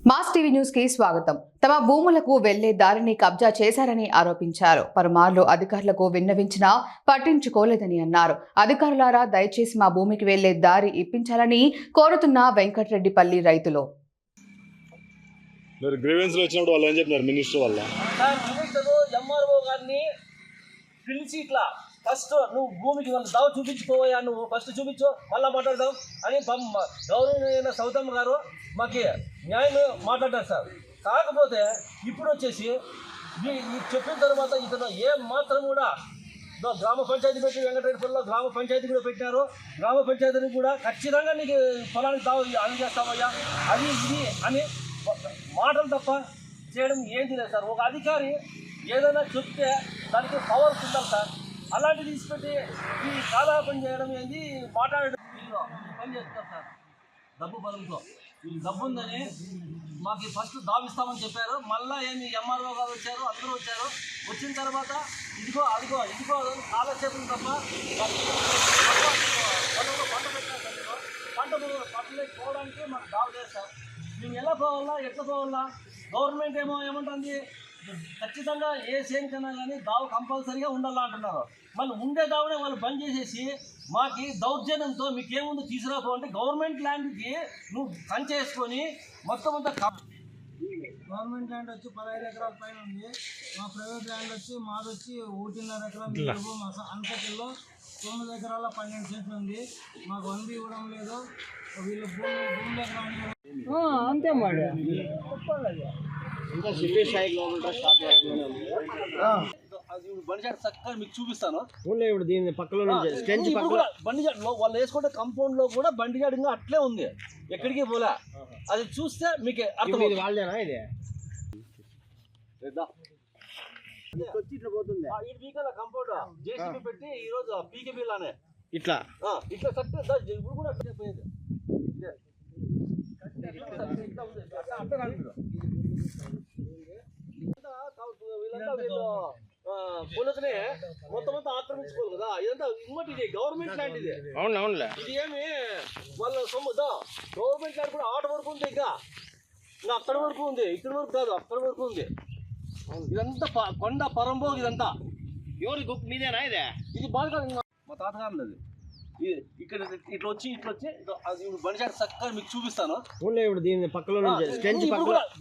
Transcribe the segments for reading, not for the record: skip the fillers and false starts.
Mass TV news కి స్వాగతం. తమ భూములకు వెళ్లే దారిని కబ్జా చేశారని ఆరోపించారు. పలుమార్లు అధికారులకు విన్నవించినా పట్టించుకోలేదని అన్నారు. అధికారులారా దయచేసి మా భూమికి వెళ్లే దారి ఇప్పించాలని కోరుతున్న వెంకటరెడ్డిపల్లి రైతులు. మీరు గ్రీవెన్స్ లో వచ్చినప్పుడు వాళ్ళు ఏం చెప్పినారు? మినిస్టర్ వల్ల ఎంఆర్ఓ గారిని పిలిచి ఇట్లా ఫస్ట్ నువ్వు భూమికి వాళ్ళు దావ చూపించుకోవా, నువ్వు ఫస్ట్ చూపించు మళ్ళీ మాట్లాడదాం అని గౌరవనీయ సౌతమ్మ గారు మాకు న్యాయం మాట్లాడారు సార్. కాకపోతే ఇప్పుడు వచ్చేసి చెప్పిన తర్వాత ఇతను ఏం మాత్రం కూడా గ్రామ పంచాయతీ పెట్టి వెంకటరెడ్డిపల్లిలో గ్రామ పంచాయతీ కూడా పెట్టినారు. గ్రామ పంచాయతీని కూడా ఖచ్చితంగా నీకు పొలానికి దావ అందజేస్తామయ్యా అది ఇది అని మాటలు తప్ప చేయడం ఏంటి లేదు సార్. ఒక అధికారి ఏదైనా చెప్తే దానికి పవర్ ఉండాలి సార్. అలాంటివి తీసిపెట్టి ఈ కాలాపం చేయడం ఏంది, మాట్లాడడం పని చేస్తారు సార్. డబ్బు బలంతో వీళ్ళు డబ్బు ఉందని మాకు ఫస్ట్ దావిస్తామని చెప్పారు. మళ్ళీ ఏమి ఎంఆర్ఓ గారు వచ్చారు, అందరూ వచ్చారు. వచ్చిన తర్వాత ఇదిగో అదిగో ఇదిగో కాలక్షేపం తప్ప పంట పెట్టిన పంటలు పోవడానికి మాకు దావ లేదు సార్. మేము ఎలా పోవాలా, ఎట్లా పోవాలా? గవర్నమెంట్ ఏమంటుంది, ఖచ్చితంగా ఏ సేమ్ కన్నా కానీ దావ కంపల్సరీగా ఉండాలా అంటున్నారు. మళ్ళీ ఉండే దావనే వాళ్ళు బంద్ చేసేసి మాకు దౌర్జన్యంతో మీకేముందో తీసుకురాపో అంటే గవర్నమెంట్ ల్యాండ్కి నువ్వు కంచేసుకొని మొత్తం అంతా గవర్నమెంట్ ల్యాండ్ వచ్చి 15 ఎకరాల పైన ఉంది. మా ప్రైవేట్ ల్యాండ్ వచ్చి మాది వచ్చి 1.5 ఎకరాల మా అన్సకిల్లో 9 ఎకరాల 12 సెంట్లు ఉంది. మాకు 1 ఇవ్వడం లేదు. వీళ్ళు భూమి అంతే మాట ఇంకా సిటీ స్థాయి బండిజాట్ చక్కగా మీకు చూపిస్తాను. ఇప్పుడు దీని పక్కలో బండిజాట్లో వాళ్ళు వేసుకుంటే కంపౌండ్ లో కూడా బండిజాట్ ఇంకా అట్లే ఉంది, ఎక్కడికి పోలే. అది చూస్తే మీకు అర్థం. వాళ్ళేనా ఇది ఇట్లా పోతుంది కంపౌండ్ జేసీబీ పెట్టి ఈ రోజు పీకేబీ లానే ఇట్లా ఇట్లా చక్కగా ఇప్పుడు కూడా పోయేది. పొలకనే మొత్తం అంతా ఆక్రమించుకోవాలి కదా. ఇదంతా ఇంకోటి ఇది గవర్నమెంట్ ల్యాండ్. ఇది ఇది ఏమి వాళ్ళ సొమ్ముదా గవర్నమెంట్ ల్యాండ్ కూడా ఆట వరకు ఉంది. ఇంకా అక్కడ వరకు ఉంది, ఇక్కడ వరకు కాదు, అక్కడ వరకు ఉంది. ఇదంతా కొండ పరంబో. ఇదంతా ఎవరి గుప్ మీదేనా ఇది? ఇది బాగా మా తాతగారు అది. ఇక్కడ ఇట్లా వచ్చి అది బండిజాట్ చక్కగా మీకు చూపిస్తాను. ఇప్పుడు దీని పక్కలో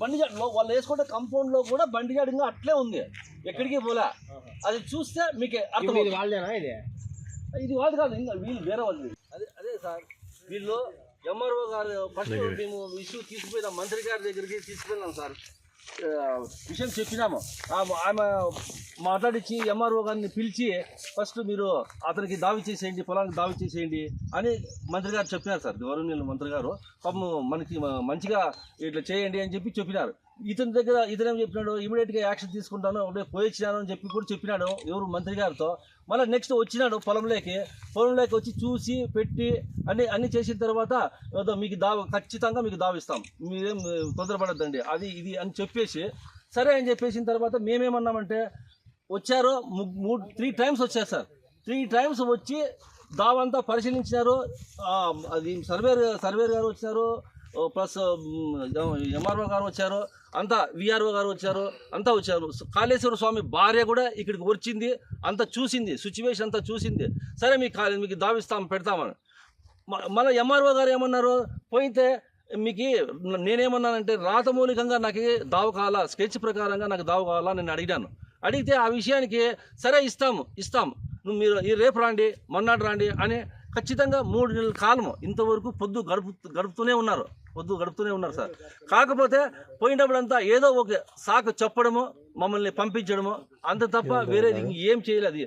బండిజాట్లో వాళ్ళు వేసుకుంటే కంపౌండ్ లో కూడా బండిజాట్ ఇంకా అట్లే ఉంది, ఎక్కడికి పోలే. అది చూస్తే మీకు అర్థం. వాళ్ళేనా ఇది? ఇది వాళ్ళు కాదు, ఇంకా వీళ్ళు వేరే వాళ్ళు. అదే సార్, వీళ్ళు ఎంఆర్ఓ గారు ఫస్ట్ మేము ఇష్యూ తీసుకుపోయినాం, మంత్రి గారి దగ్గరికి తీసుకుపోయినాం సార్. విషయం చెప్పినాము. ఆమె మాట్లాడించి ఎంఆర్ఓ గారిని పిలిచి ఫస్ట్ మీరు అతనికి దావి చేసేయండి, పొలానికి దావి చేసేయండి అని మంత్రి గారు చెప్పినారు సార్. గవర్నమెంట్ మంత్రి గారు పాపం మనకి మంచిగా ఇట్లా చేయండి అని చెప్పినారు. ఇతని దగ్గర ఇతనేం చెప్పినాడు, ఇమీడియట్గా యాక్షన్ తీసుకుంటాను పోయిచ్చినాను అని చెప్పి కూడా చెప్పినాడు ఎవరు మంత్రి గారితో. మళ్ళీ నెక్స్ట్ వచ్చినాడు పొలంలోకి వచ్చి చూసి పెట్టి అన్ని చేసిన తర్వాత మీకు ఖచ్చితంగా మీకు దావిస్తాం, మీరేం తొందరపడద్దండి అది ఇది అని చెప్పేసి సరే అని చెప్పేసిన తర్వాత మేమేమన్నామంటే వచ్చారు 3 టైమ్స్ వచ్చారు సార్. 3 టైమ్స్ వచ్చి దావంతా పరిశీలించినారు. అది సర్వేర్ గారు వచ్చినారు, ప్లస్ ఎంఆర్ఓ గారు వచ్చారు, అంతా విఆర్ఓ గారు వచ్చారు, అంతా వచ్చారు. కాళేశ్వర స్వామి భార్య కూడా ఇక్కడికి వచ్చింది, అంతా చూసింది, సిచ్యువేషన్ అంతా చూసింది. సరే మీకు దావిస్తాం పెడతామని. మళ్ళీ ఎంఆర్ఓ గారు ఏమన్నారు, పోయితే మీకు నేనేమన్నానంటే రాతమూలికంగా నాకు దావ కావాలా, స్కెచ్ ప్రకారంగా నాకు దావ కావాలా నేను అడిగితే ఆ విషయానికి సరే ఇస్తాం మీరు రేపు రాండి, మొన్నటి రాండి అని ఖచ్చితంగా 3 నెలల కాలము ఇంతవరకు పొద్దు గడుపుతూనే ఉన్నారు సార్. కాకపోతే పోయినప్పుడంతా ఏదో ఒక సాకు చెప్పడము, మమ్మల్ని పంపించడము, అంత తప్ప వేరే ఏం చేయలేదు.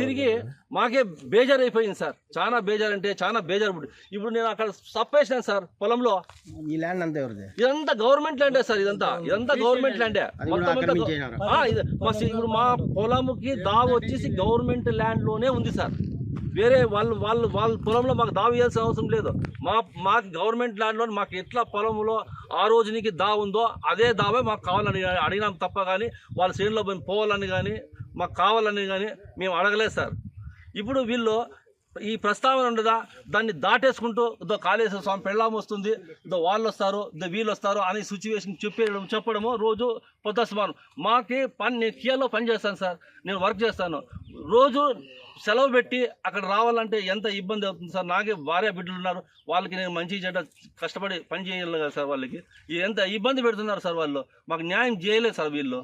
తిరిగి మాకే బేజారైపోయింది సార్. చాలా బేజారు అంటే చాలా బేజారు. ఇప్పుడు నేను అక్కడ సప్పేసినాను సార్ పొలంలో. ఈ ల్యాండ్ అంతా ఎవరిది? ఇదంతా గవర్నమెంట్ ల్యాండే సార్. ఇదంతా గవర్నమెంట్ ల్యాండే ఇప్పుడు మా పొలంకి దావ వచ్చేసి గవర్నమెంట్ ల్యాండ్ లోనే ఉంది సార్. వేరే వాళ్ళ పొలంలో మాకు దావ ఇవ్వాల్సిన అవసరం లేదు. మాకు గవర్నమెంట్ ల్యాండ్లో మాకు ఎట్లా పొలంలో ఆ రోజునికి దావ ఉందో అదే దావే మాకు కావాలని అడిగినాం తప్ప కానీ వాళ్ళ శ్రేణిలో మేము పోవాలని కానీ మాకు కావాలని కానీ మేము అడగలేదు సార్. ఇప్పుడు వీళ్ళు ఈ ప్రస్తావన ఉండదా, దాన్ని దాటేసుకుంటూ దో కాళేశ్వర స్వామి పెళ్ళాం వస్తుంది, దో వాళ్ళు వస్తారు, దో వీళ్ళు వస్తారు అనే సిచ్యువేషన్ చెప్పడము రోజు పొద్దుసమానం. మాకి పని, నేను కియాలో పని చేస్తాను సార్, నేను వర్క్ చేస్తాను. రోజు సెలవు పెట్టి అక్కడ రావాలంటే ఎంత ఇబ్బంది అవుతుంది సార్. నాకే భార్య బిడ్డలు ఉన్నారు, వాళ్ళకి నేను మంచి చెడ్డ కష్టపడి పని చేయాలి కదా సార్. వాళ్ళకి ఎంత ఇబ్బంది పెడుతున్నారు సార్ వాళ్ళు. మాకు న్యాయం చేయలేదు సార్ వీళ్ళు.